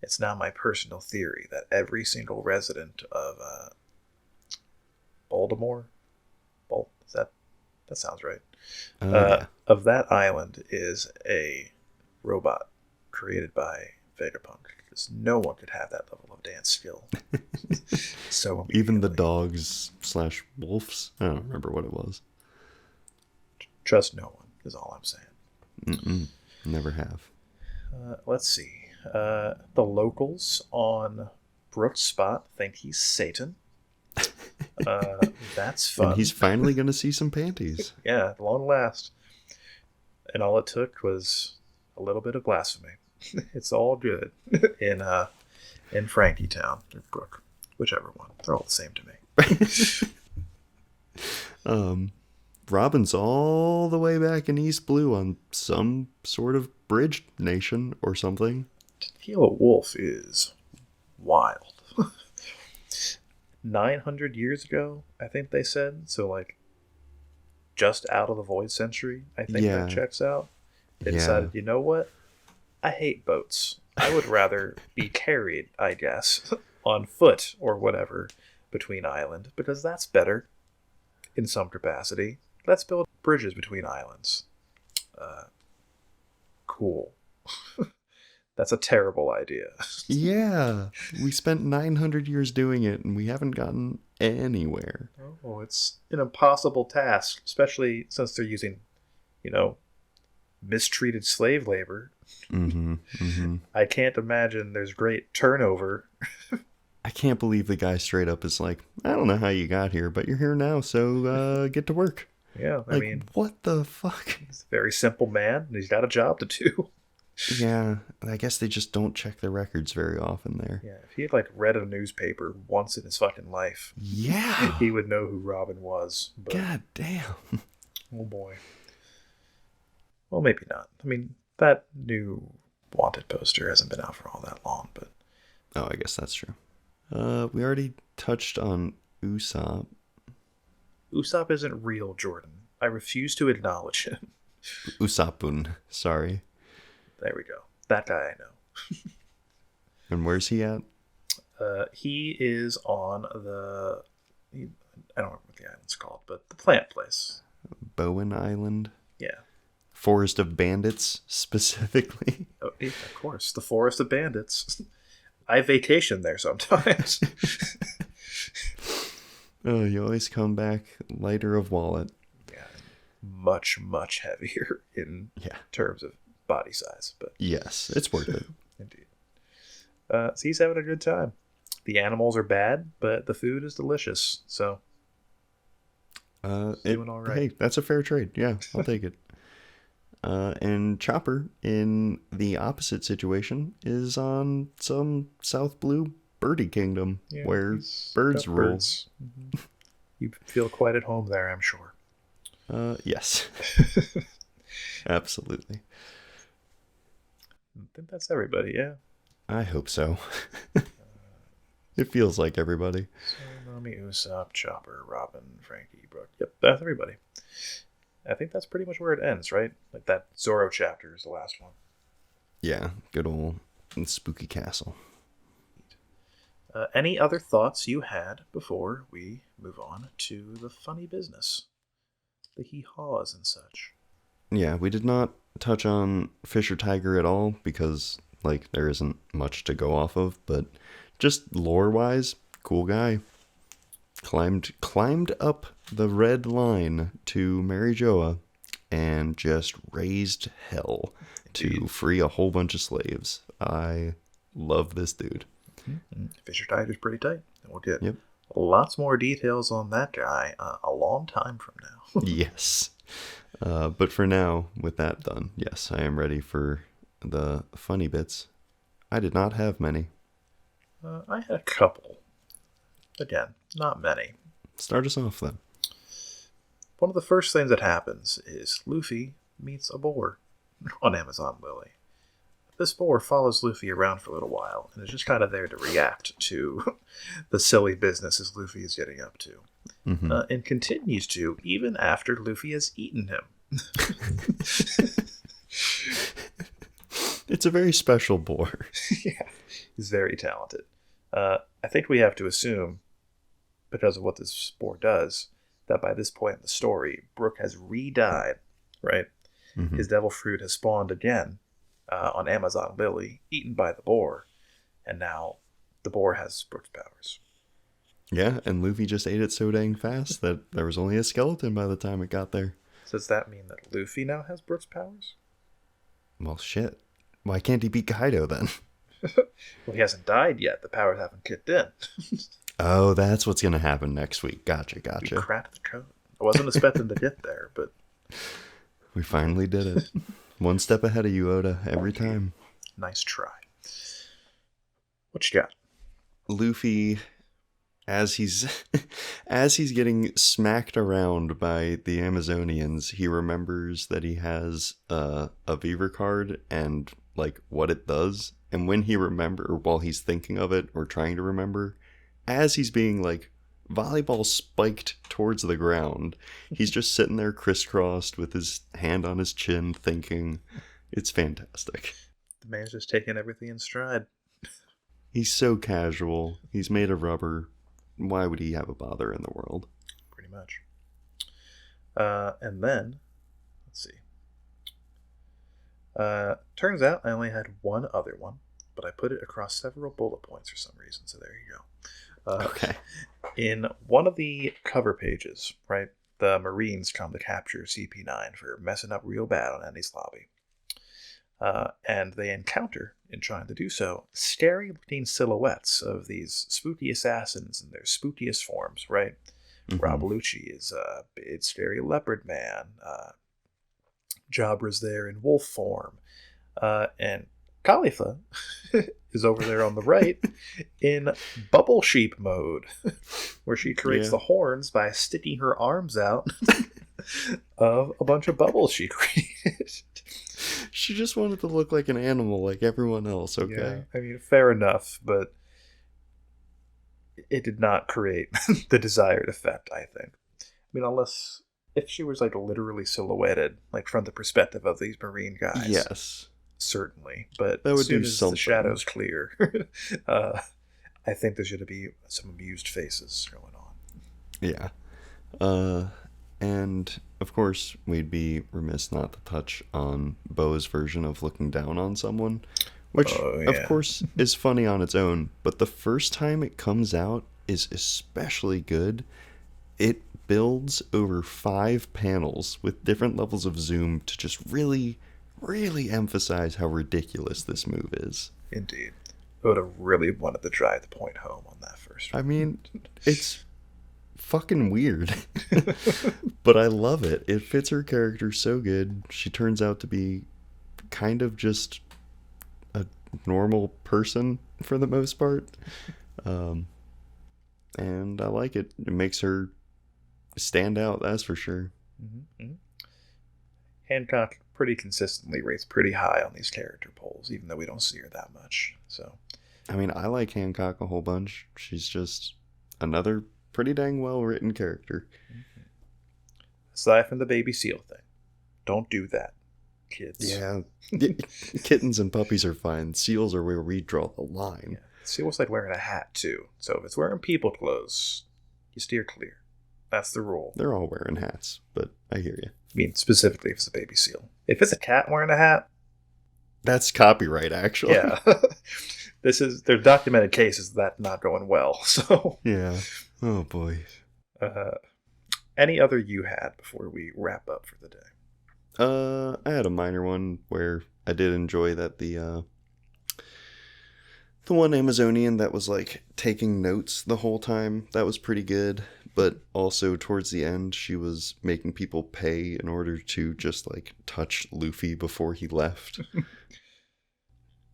it's now my personal theory that every single resident of Baltimore, that sounds right. Yeah. Of that island is a robot created by Vegapunk, because no one could have that level of dance skill. So Even the dogs / wolves. I don't remember what it was. Trust no one is all I'm saying. Mm-mm. Never have. Let's see. The locals on Brook's spot think he's Satan. That's fun. And he's finally going to see some panties. Yeah, at long last. And all it took was a little bit of blasphemy. It's all good in Frankie Town or Brook, whichever one. They're all the same to me. Robin's all the way back in East Blue on some sort of bridge nation or something. Tequila Wolf is wild. 900 years ago, I think they said. So, like, just out of the Void Century, I think that checks out. They decided, you know what? I hate boats. I would rather be carried, I guess, on foot or whatever between island, because that's better in some capacity. Let's build bridges between islands. Cool. That's a terrible idea. Yeah, we spent 900 years doing it, and we haven't gotten anywhere. Oh, it's an impossible task, especially since they're using, mistreated slave labor. Mm-hmm, mm-hmm. I can't imagine there's great turnover. I can't believe the guy straight up is like, I don't know how you got here, but you're here now, so get to work. Yeah, I mean, what the fuck? He's a very simple man, and he's got a job to do. Yeah, I guess they just don't check their records very often there. Yeah, if he had read a newspaper once in his fucking life, yeah, he would know who Robin was. But, God damn. Oh boy. Well, maybe not. I mean, that new Wanted poster hasn't been out for all that long, but... Oh, I guess that's true. We already touched on Usopp. Usopp isn't real, Jordan. I refuse to acknowledge him. Usoppun, sorry. There we go. That guy I know. And where's he at? He is on I don't remember what the island's called, but the plant place. Bowen Island? Yeah. Forest of Bandits, specifically. Oh, yeah, of course. The Forest of Bandits. I vacation there sometimes. Oh, you always come back lighter of wallet. Yeah. Much, much heavier in terms of body size. But yes, it's worth it. Indeed. So he's having a good time. The animals are bad, but the food is delicious. So doing all right. Hey, that's a fair trade. Yeah, I'll take it. And Chopper, in the opposite situation, is on some South Blue birdie kingdom where birds rule. Birds. Mm-hmm. You feel quite at home there, I'm sure. Yes. Absolutely. I think that's everybody, yeah. I hope so. It feels like everybody. So, Nami, Usopp, Chopper, Robin, Frankie, Brook. Yep, that's everybody. I think that's pretty much where it ends, right? Like that Zoro chapter is the last one. Yeah, good old spooky castle. Any other thoughts you had before we move on to the funny business? The hee-haws and such. Yeah, we did not touch on Fisher Tiger at all because, like, there isn't much to go off of, but just lore-wise, cool guy. Climbed up the red line to Mary Joa and just raised hell to free a whole bunch of slaves. I love this dude. Mm-hmm. Fisher Tiger's pretty tight. And we'll get lots more details on that guy a long time from now. Yes. But for now, with that done, yes, I am ready for the funny bits. I did not have many. I had a couple. Again, not many. Start us off, then. One of the first things that happens is Luffy meets a boar on Amazon Lily. This boar follows Luffy around for a little while and is just kind of there to react to the silly businesses Luffy is getting up to. Mm-hmm. And continues to, even after Luffy has eaten him. It's a very special boar. Yeah, he's very talented. I think we have to assume, because of what this boar does, that by this point in the story, Brook has re-died, right? Mm-hmm. His devil fruit has spawned again on Amazon Lily, eaten by the boar, and now the boar has Brook's powers. Yeah, and Luffy just ate it so dang fast that there was only a skeleton by the time it got there. So does that mean that Luffy now has Brook's powers? Well, shit. Why can't he beat Kaido then? Well, he hasn't died yet. The powers haven't kicked in. Oh, that's what's going to happen next week. Gotcha. We cracked the code. I wasn't expecting to get there, but... We finally did it. One step ahead of you, Oda, every time. Nice try. What you got? Luffy, as he's getting smacked around by the Amazonians, he remembers that he has a Beaver card and like what it does. And when while he's thinking of it or trying to remember, as he's being like volleyball spiked towards the ground, he's just sitting there crisscrossed with his hand on his chin thinking. It's fantastic. The man's just taking everything in stride. He's so casual. He's made of rubber. Why would he have a bother in the world? Pretty much. And then, let's see. Turns out I only had one other one, but I put it across several bullet points for some reason, so there you go. Okay. In one of the cover pages, right, the Marines come to capture CP9 for messing up real bad on Andy's lobby. And they encounter, in trying to do so, scary-looking silhouettes of these spooky assassins in their spookiest forms, right? Mm-hmm. Rob Lucci is a big, scary leopard man. Jabra's there in wolf form. And Khalifa is over there on the right in bubble sheep mode, where she creates the horns by sticking her arms out of a bunch of bubbles she created. She just wanted to look like an animal like everyone else, okay? Yeah, I mean, fair enough, but it did not create the desired effect, I think. I mean, unless if she was like literally silhouetted, like from the perspective of these Marine guys. Yes. Certainly, but that would as soon do as something. The shadows clear, I think there should be some amused faces going on. Yeah. And, of course, we'd be remiss not to touch on Bo's version of looking down on someone, which, of course, is funny on its own, but the first time it comes out is especially good. It builds over 5 panels with different levels of zoom to just really emphasize how ridiculous this move is. Indeed. Oda really wanted to drive the point home on that first one. I mean, it's fucking weird. But I love it. It fits her character so good. She turns out to be kind of just a normal person for the most part. And I like it. It makes her stand out, that's for sure. Mm-hmm. Mm-hmm. Hancock pretty consistently rates pretty high on these character polls, even though we don't see her that much. So, I mean, I like Hancock a whole bunch. She's just another pretty dang well written character. Aside from the baby seal thing. Don't do that, kids. Yeah. Kittens and puppies are fine. Seals are where we draw the line. Yeah. Seal's like wearing a hat, too. So if it's wearing people clothes, you steer clear. That's the rule. They're all wearing hats, but I hear you. I mean, specifically if it's a baby seal. If it's a cat wearing a hat... That's copyright, actually. Yeah. There's documented cases of that not going well, so... Yeah. Oh, boy. Any other you had before we wrap up for the day? I had a minor one where I did enjoy that the one Amazonian that was like taking notes the whole time, that was pretty good. But also towards the end, she was making people pay in order to just like touch Luffy before he left.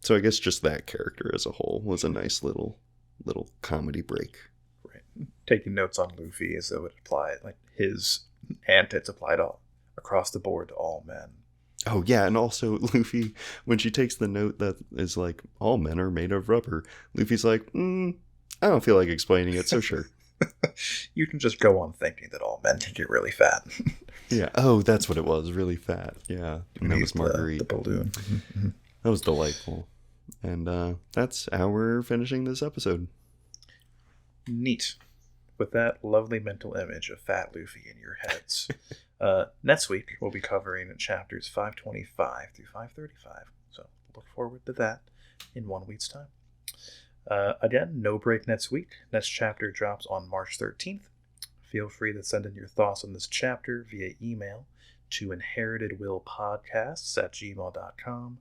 So I guess just that character as a whole was a nice little comedy break. Right. Taking notes on Luffy as though it applied, like his antics applied all across the board to all men. Oh, yeah, and also Luffy, when she takes the note that is like, all men are made of rubber, Luffy's like, I don't feel like explaining it, so sure. You can just go on thinking that all men can get really fat. Yeah, oh, that's what it was, really fat, yeah. And that was Marguerite. The balloon. Mm-hmm. That was delightful. And that's how we're finishing this episode. Neat. With that lovely mental image of fat Luffy in your heads. Next week, we'll be covering chapters 525 through 535. So look forward to that in 1 week's time. Again, no break next week. Next chapter drops on March 13th. Feel free to send in your thoughts on this chapter via email to inheritedwillpodcasts@gmail.com,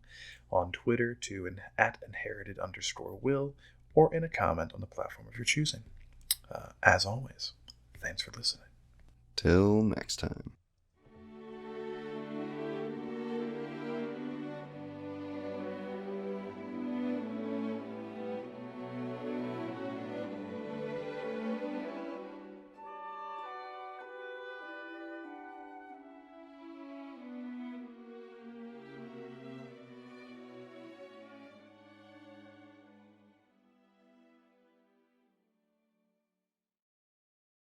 on Twitter to @inherited_will, or in a comment on the platform of your choosing. As always, thanks for listening. Till next time.